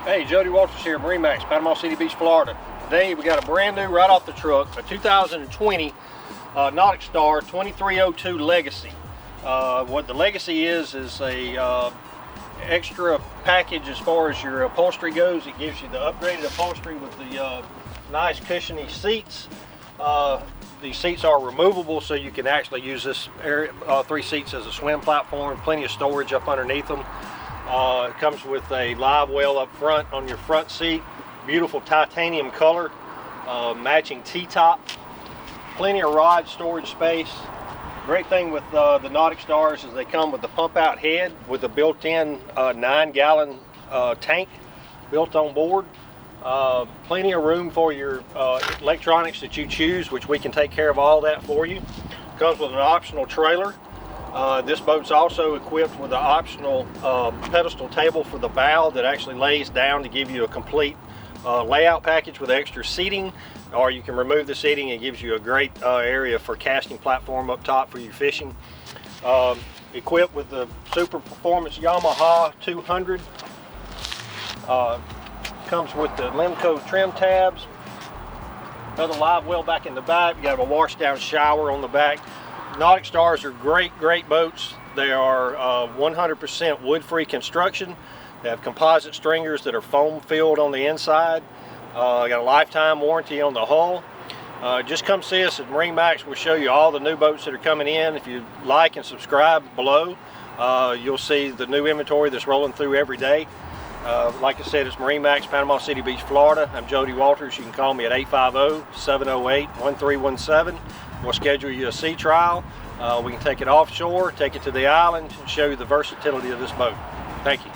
Hey, Jody Walters here, MarineMax, Panama City Beach, Florida. Today we got a brand new, right off the truck, a 2020 NauticStar 2302 Legacy. What the Legacy is a extra package as far as your upholstery goes. It gives you the upgraded upholstery with the nice cushiony seats. These seats are removable, so you can actually use this area, 3 seats as a swim platform. Plenty of storage up underneath them. It comes with a live well up front on your front seat. Beautiful titanium color, matching T-top. Plenty of rod storage space. Great thing with the NauticStars is they come with the pump out head with a built-in 9-gallon tank built on board. Plenty of room for your electronics that you choose, which we can take care of all that for you. Comes with an optional trailer. This boat's also equipped with an optional pedestal table for the bow that actually lays down to give you a complete layout package with extra seating, or you can remove the seating. It gives you a great area for casting platform up top for your fishing. Equipped with the Super Performance Yamaha 200. Comes with the Lemco trim tabs. Another live well back in the back. You got a wash down shower on the back. NauticStars are great boats. They are 100% wood-free construction. They have composite stringers that are foam filled on the inside. Got a lifetime warranty on the hull. Just come see us at MarineMax. We'll show you all the new boats that are coming in. If you like and subscribe below, you'll see the new inventory that's rolling through every day. Like I said, it's MarineMax, Panama City Beach, Florida. I'm Jody Walters. You can call me at 850-708-1317. We'll schedule you a sea trial. We can take it offshore, take it to the island, and show you the versatility of this boat. Thank you.